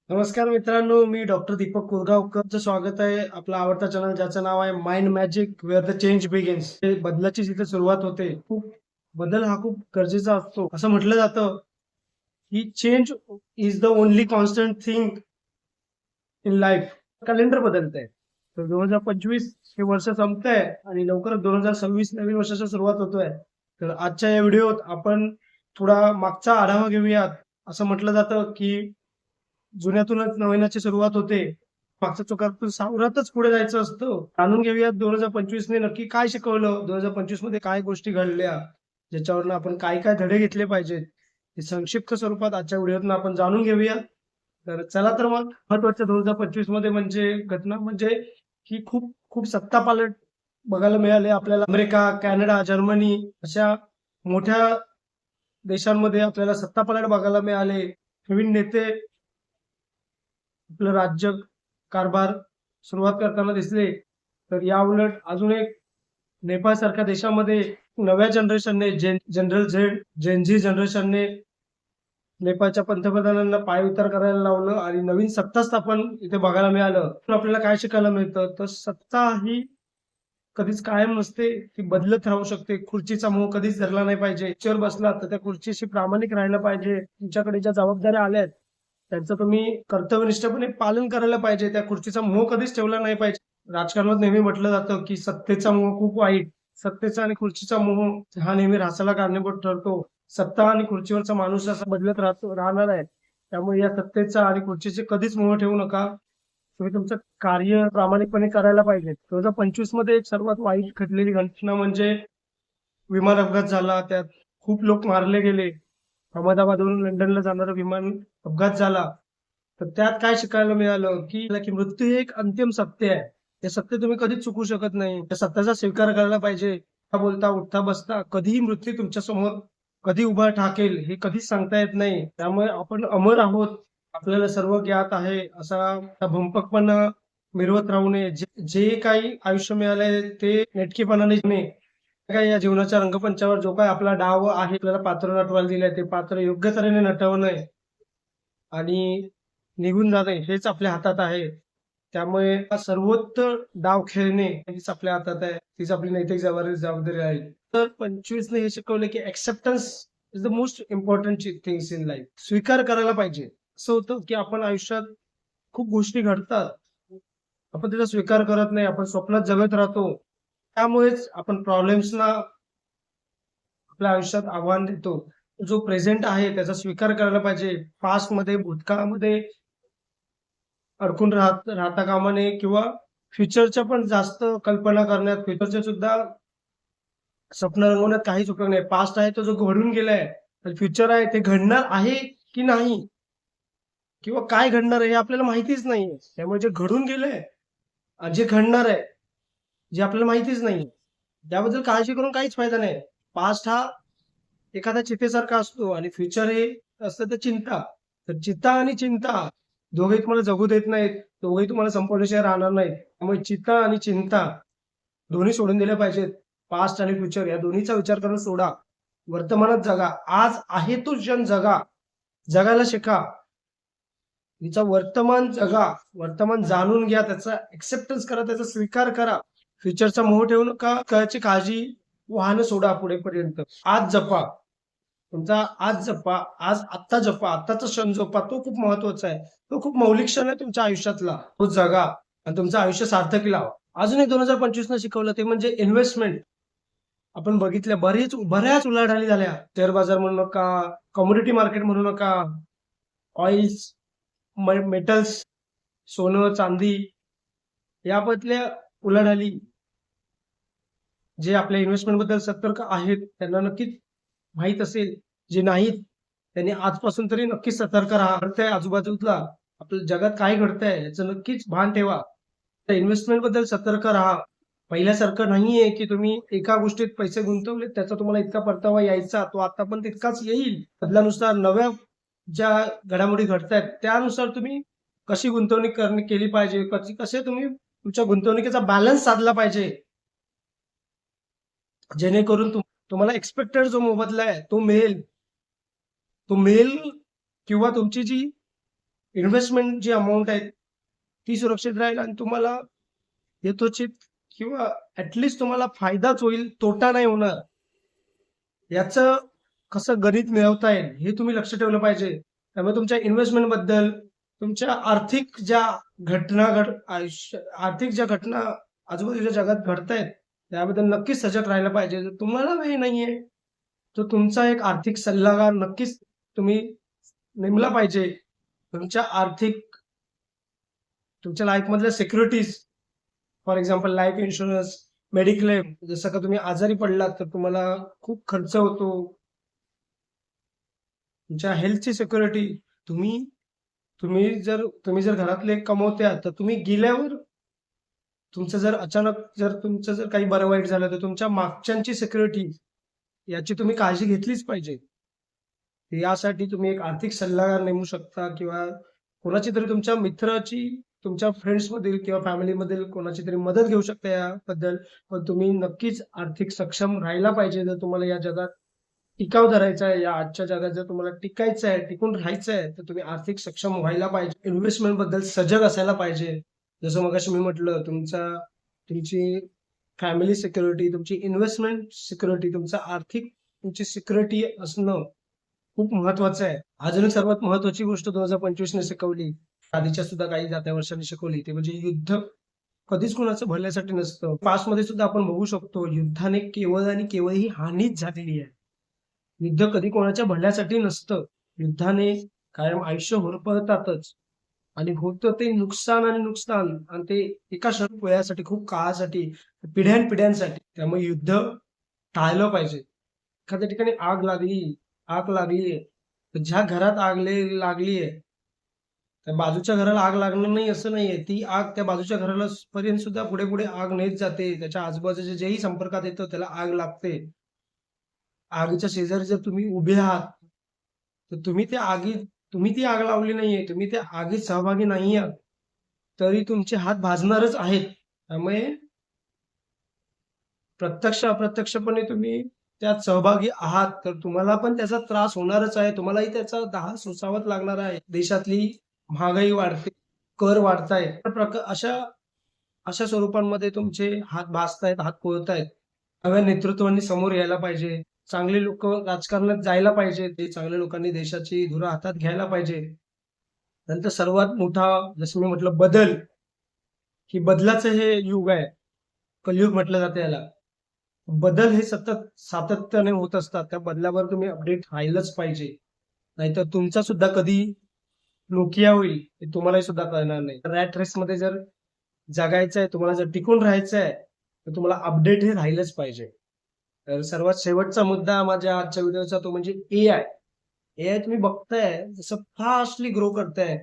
नमस्कार मित्रांनो, मी डॉक्टर दीपक कुरगावकरचं स्वागत आहे. आपला आवडता चॅनल ज्याचं नाव आहे mind magic where the change begins. हे बदलाची जिथे सुरुवात होते. बदल हा खूप गरजेचा असतो. असं म्हटलं जातं की change is the only constant thing in life. Calendar बदलतंय. तर 2025 हे वर्ष संपतंय आणि लवकरच 2026 नवीन वर्षाची सुरुवात होतोय. तर आजच्या या व्हिडिओत आपण थोडा मागचा आढावा घेऊयात. असं म्हटलं जातं की जुन्यातूनच नवीनाची सुरुवात होते. मागच्या चुकांतून सावरतच पुढे जायचं असतं. जाणून घेऊयात 2025 ने नक्की काय शिकवलं? 2025 मध्ये काय गोष्टी घडल्या? ज्याच्यावरनं आपण काय-काय धडे घेतले पाहिजेत? हे संक्षिप्त स्वरूपात आजच्या व्हिडिओतून आपण जाणून घेऊया. तर चला तर मग महत्त्वाच्या 2025 मध्ये म्हणजे घटना म्हणजे की खूप खूप सत्तापालट बघायला मिळाले आपल्याला. अमेरिका, कॅनडा, जर्मनी अशा मोठ्या देशांमध्ये आपल्याला सत्तापालट बघायला मिळाले. नवीन नेते आपलं राज्य कारभार सुरुवात करताना दिसले. तर याउलट अजून एक नेपाळसारख्या देशामध्ये नव्या जनरेशनने जनरल जेन झी जनरेशनने नेपाळच्या पंतप्रधानांना पायउतार करायला लावलं आणि नवीन सत्ता स्थापन इथे बघायला मिळालं. तर आपल्याला काय शिकायला मिळतं? तर सत्ता ही कधीच कायम नसते. ती बदलत राहू शकते. खुर्चीचा मोह कधीच धरला नाही पाहिजे. खुर्चीवर बसलात तर त्या खुर्चीशी प्रामाणिक राहिलं पाहिजे. तुमच्याकडे ज्या जबाबदाऱ्या आल्यात त्यांचं तुम्ही कर्तव्यनिष्ठपणे पालन करायला पाहिजे. त्या खुर्चीचा मोह कधीच ठेवला नाही पाहिजे. राजकारणात नेहमी म्हटलं जातं, की सत्तेचा मोह खूप वाईट. सत्तेचा आणि खुर्चीचा मोह हा नेहमी ऱ्हासाला कारणीभूत ठरतो. सत्ता आणि खुर्चीवरचा माणूस असा बदलत राहणार आहे. त्यामुळे या सत्तेचा आणि खुर्चीचे कधीच मोह ठेवू नका. तुम्ही तुमचं कार्य प्रामाणिकपणे करायला पाहिजे. 2025 मध्ये एक सर्वात वाईट घडलेली घटना म्हणजे विमान अपघात झाला. त्यात खूप लोक मारले गेले. अहमदाबादवरून लंडनला जाणारं विमान अपघात झाला. तर त्यात काय शिकायला मिळालं, की मृत्यू हे एक अंतिम सत्य आहे. ते सत्य तुम्ही कधीच चुकवू शकत नाही. त्या सत्याचा स्वीकार करायला पाहिजे. न बोलता, उठता बसता कधीही मृत्यू तुमच्या समोर कधी उभा ठाकेल हे कधीच सांगता येत नाही. त्यामुळे आपण अमर आहोत. आपल्याला सर्व ज्ञात आहे असा भंपकपणा मिरवत राहू नये. जे काही आयुष्य मिळालंय ते नेटकेपणाने जगणे. काय या जीवनाच्या रंगमंचावर जो काही आपला डाव आहे, आपल्याला पात्र नटवायला दिलंय, ते पात्र योग्य तऱ्हेने नटवणं आणि निघून जाणे हेच आपल्या हातात आहे. त्यामुळे हा सर्वोत्तम डाव खेळणे हेच आपल्या हातात आहे. तीच आपली नैतिक जबाबदारी आहे. तर 25 ने हे शिकवलं, की acceptance is the most important things in life. स्वीकार करायला पाहिजे. असं होतं, की आपण आयुष्यात खूप गोष्टी घडतात. आपण त्याचा स्वीकार करत नाही. आपण स्वप्नात जगत राहतो. त्यामुळेच आपण प्रॉब्लेम्सना आपल्या आयुष्यात आव्हान देतो. जो प्रेझेंट आहे त्याचा स्वीकार करायला पाहिजे. पास्टमध्ये, भूतकाळामध्ये अडकून राहता कामा नये किंवा फ्युचरच्या पण जास्त कल्पना करण्यात, फ्युचरचे सुद्धा स्वप्न रंगवण्यात काहीच उपयोग नाही. पास्ट आहे तो जो घडून गेलाय, तर फ्युचर आहे ते घडणार आहे की नाही किंवा काय घडणार आहे हे आपल्याला माहितीच नाहीये. त्यामुळे जे घडून गेलंय आणि जे घडणार आहे, जे आपल्याला माहितीच नाहीये, त्याबद्दल काळजी करून काहीच फायदा नाही. पास्ट हा एखाद्या चितेसारखा असतो आणि फ्युचर हे असतं तर चिंता. तर चिंता आणि चिंता दोघेही तुम्हाला जगू देत नाहीत. दोघेही तुम्हाला संपवल्याशिवाय राहणार नाहीत. त्यामुळे चिंता आणि चिंता दोन्ही सोडून दिल्या पाहिजेत. पास्ट आणि फ्युचर या दोन्हीचा विचार करून सोडा. वर्तमानात जगा. आज आहे तो क्षण जगा. जगायला शिका. तिचा वर्तमान जगा. वर्तमान जाणून घ्या. त्याचा एक्सेप्टन्स करा. त्याचा स्वीकार करा. फ्युचरचा मोह ठेवू नका. काळची काळजी वाहनं सोडा पुढेपर्यंत. आज जपा. तुमचा आज जपा. आज आत्ता जपा. आत्ताचा क्षण जपा. तो खूप महत्वाचा आहे. तो खूप मौलिक क्षण आहे तुमच्या आयुष्यातला. तो जगा आणि तुमचं आयुष्य सार्थकी लावा. अजून एक 2025 नं शिकवलं ते म्हणजे इन्व्हेस्टमेंट. आपण बघितल्या बऱ्याच उलाढाली झाल्या. शेअर बाजार म्हणू नका, कमोडिटी मार्केट म्हणू नका, ऑइल्स, मेटल्स, सोनं, चांदी याबदल्या उलाढाली जे आपल्या इन्व्हेस्टमेंट बद्दल सतर्क आहेत त्यांना नक्कीच माहित असेल. जे नाहीत त्यांनी आजपासून तरी नक्कीच सतर्क राहा. घडतंय आजूबाजूला आपल्या जगात काय घडतंय याचं नक्कीच भान ठेवा. त्या इन्व्हेस्टमेंट बद्दल सतर्क राहा. पहिल्यासारखं नाहीये, की तुम्ही एका गोष्टीत पैसे गुंतवले त्याचा तुम्हाला इतका परतावा यायचा. तो आता पण तितकाच येईल. बदलानुसार नव्या ज्या घडामोडी घडतायत त्यानुसार तुम्ही कशी गुंतवणूक केली पाहिजे, कसे तुम्ही तुमच्या गुंतवणुकीचा बॅलन्स साधला पाहिजे. जेणेकरून तुम्हाला एक्स्पेक्टेड जो मोबदला आहे तो मिळेल. तो मिळेल किंवा तुमची जी इन्व्हेस्टमेंट जी अमाउंट आहे ती सुरक्षित राहील आणि तुम्हाला यथोचित किंवा ऍटलिस्ट तुम्हाला फायदाच होईल, तोटा नाही होणार. याचं कसं गणित मिळवता येईल हे तुम्ही लक्ष ठेवलं पाहिजे. त्यामुळे तुमच्या इन्व्हेस्टमेंट बद्दल, तुमच्या आर्थिक ज्या घटना आजूबाजूच्या जगात घडतायत, त्याबद्दल नक्कीच सजग राहायला पाहिजे. जर तुम्हाला वेळ नाहीये, तर तुमचा एक आर्थिक सल्लागार नक्कीच तुम्ही नेमला पाहिजे. तुमच्या आर्थिक तुमच्या लाईफमधल्या securities, for example life insurance, mediclaim, जसं का तुम्ही आजारी पडलात तर तुम्हाला खूप खर्च होतो. तुमच्या हेल्थची सिक्युरिटी, तुम्ही तुम्ही जर घरातले कमवते आहात, तर तुम्ही गेल्यावर तुमचं जर काही बरं वाईट झालं, तर तुमच्या मागच्यांची सिक्युरिटी याची तुम्ही काळजी घेतलीच पाहिजे. यासाठी तुम्ही एक आर्थिक सल्लागार नेमू शकता किंवा कोणाची तरी तुमच्या मित्राची, तुमच्या फ्रेंड्स मधील किंवा फॅमिली मधील कोणाची तरी मदत घेऊ शकता याबद्दल. पण तुम्ही नक्कीच आर्थिक सक्षम राहायला पाहिजे. जर तुम्हाला या जगात टिकाव धरायचा आहे, या आजच्या जगात जर तुम्हाला टिकायचं आहे, टिकून राहायचं आहे, तर तुम्ही आर्थिक सक्षम व्हायला पाहिजे. इन्व्हेस्टमेंट बद्दल सजग असायला पाहिजे. जसं मगाशी मी म्हटलं, तुमची फॅमिली सिक्युरिटी, तुमची इन्व्हेस्टमेंट सिक्युरिटी, तुमची सिक्युरिटी असणं खूप महत्वाचं आहे. अजून एक सर्वात महत्वाची गोष्ट 2025 ने शिकवली, आधीच्या सुद्धा काही जात्या वर्षांनी शिकवली, ते म्हणजे युद्ध कधीच कोणाचं भल्यासाठी नसतं. पास्ट मध्ये सुद्धा आपण बघू शकतो, युद्धाने केवळ आणि केवळ ही हानीच झालेली आहे. युद्ध कधी कोणाच्या भल्यासाठी नसतं. युद्धाने कायम आयुष्य होरपळतातच आणि होतं ते नुकसान आणि नुकसान, आणि ते एका क्षण वेळासाठी, खूप काळासाठी, पिढ्यानपिढ्यांसाठी. त्यामुळे युद्ध टाळलं पाहिजे. एखाद्या ठिकाणी आग लागलीये, तर ज्या घरात लागलीये, त्या बाजूच्या घराला आग लागणार नाही असं नाहीये. ती आग त्या बाजूच्या घराला पर्यंत सुद्धा पुढे पुढे आग नेत जाते. त्याच्या आजूबाजूचे जेही संपर्कात येतं त्याला आग लागते. आगीच्या शेजारी जर तुम्ही उभे आहात, तर तुम्ही ती आग लावली नाहीये, तुम्ही त्या आगीत सहभागी नाही आहात, तरी तुमचे हात भाजणारच आहेत. त्यामुळे प्रत्यक्ष अप्रत्यक्षपणे तुम्ही त्यात सहभागी आहात, तर तुम्हाला पण त्याचा त्रास होणारच आहे. तुम्हालाही त्याचा दाह सोसावाच लागणार आहे. देशातली महागाई वाढते, कर वाढतायत. अशा अशा स्वरूपांमध्ये तुमचे हात भाजतायत, हात पोळतायत. नव्या नेतृत्वानी समोर यायला पाहिजे. चांगले लोक राजकारणात जायला पाहिजे. ते चांगल्या लोकांनी देशाची धुरा हातात घ्यायला पाहिजे. नंतर सर्वात मोठा, जसं मी म्हटलं, ही बदलाचं हे युग आहे. कलियुग म्हटलं जातं याला. बदल हे सतत सातत्याने होत असतात. त्या बदलावर तुम्ही अपडेट राहिलंच पाहिजे. नाहीतर तुमचा सुद्धा कधी नोकिया होईल हे तुम्हालाही सुद्धा कळणार नाही. रॅट रेस मध्ये जर जगायचं आहे, तुम्हाला जर टिकून राहायचं आहे, तर तुम्हाला अपडेट हे राहिलंच पाहिजे. तर सर्वात शेवटचा मुद्दा माझ्या आजच्या व्हिडिओचा तो म्हणजे एआय. एआय तुम्ही बघताय जसं फास्टली ग्रो करताय.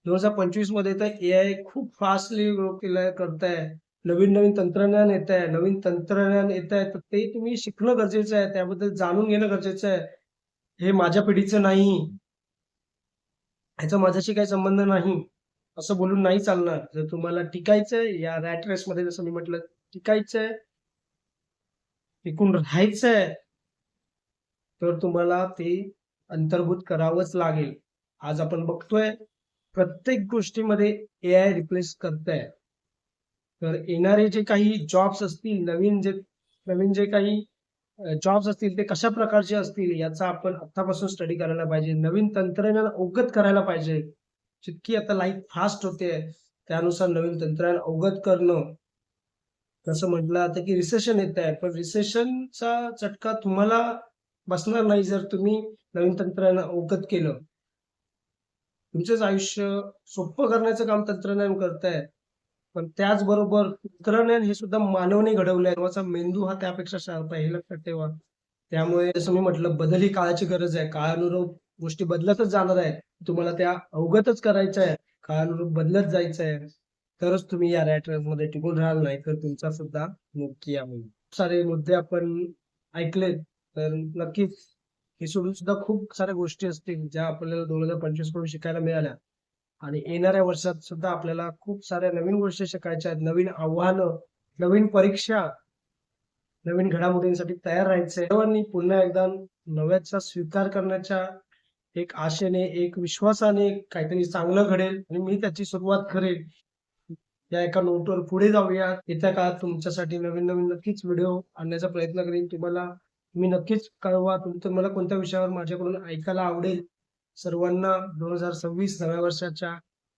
2025 मध्ये तर एआय खूप फास्टली ग्रो करताय. नवीन नवीन तंत्रज्ञान येत आहे. नवीन तंत्रज्ञान येत आहे, तर ते तुम्ही शिकणं गरजेचं आहे. त्याबद्दल जाणून घेणं गरजेचं आहे. हे माझ्या पिढीचं नाही, ह्याचा माझ्याशी काही संबंध नाही, असं बोलून नाही चालणार. जर तुम्हाला टिकायचंय या रॅट रेस मध्ये, जसं मी म्हटलं, टिकायचंय, टिकून राहायचंय, तर तुम्हाला ते अंतर्भूत करावंच लागेल. आज आपण बघतोय प्रत्येक गोष्टीमध्ये एआय रिप्लेस करतंय. तर येणारे जे काही जॉब्स असतील, नवीन जे काही जॉब्स असतील, ते कशा प्रकारचे असतील याचा आपण आत्तापासून स्टडी करायला पाहिजे. नवीन तंत्रज्ञान अवगत करायला पाहिजे. जितकी आता लाईफ फास्ट होते, त्यानुसार नवीन तंत्रज्ञान अवगत करणं. जसं म्हटलं आता की रिसेशन येत आहे, पण रिसेशनचा चटका तुम्हाला बसणार नाही जर तुम्ही नवीन तंत्रज्ञान अवगत केलं. तुमचंच आयुष्य सोपं करण्याचं काम तंत्रज्ञान करतंय. पण त्याचबरोबर तंत्रज्ञान हे सुद्धा मानवाने घडवलंय. मानवाचा मेंदू हा त्यापेक्षा शार्प आहे, हे लक्षात ठेवा. त्यामुळे जसं मी म्हटलं, बदल ही काळाची गरज आहे. काळानुरूप गोष्टी बदलतच जाणार आहे. तुम्हाला त्या अवगतच करायच्या आहे. काळानुरूप बदलत जायचं आहे. तरच तुम्ही या रॅट रेसमध्ये टिकून राहाल, नाही तर तुमचा सुद्धा मुक्की होईल. खूप सारे मुद्दे आपण ऐकलेत, तर नक्कीच हे सोडून सुद्धा खूप साऱ्या गोष्टी असतील ज्या आपल्याला 2025 कडून शिकायला मिळाल्या. आणि येणाऱ्या वर्षात सुद्धा आपल्याला खूप साऱ्या नवीन गोष्टी शिकायच्या आहेत. नवीन आव्हानं, नवीन परीक्षा, नवीन घडामोडींसाठी तयार राहायचंय. सर्वांनी पुन्हा एकदा नव्याचा स्वीकार करण्याच्या एक आशेने, एक विश्वासाने काहीतरी चांगलं घडेल आणि मी त्याची सुरुवात करेल. या एका नोटवर पुढे जाऊया. येत्या काळात तुमच्यासाठी नवीन-नवीन नक्कीच व्हिडिओ आणण्याचा प्रयत्न करीन. तुम्हाला मी नक्कीच कळवा तुमचं मला कोणत्या विषयावर माझ्याकडून ऐकायला आवडेल. सर्वांना 2026 नव्या वर्षाच्या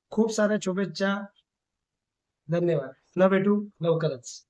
खूप साऱ्या शुभेच्छा. धन्यवाद. पुन्हा भेटू लवकरच.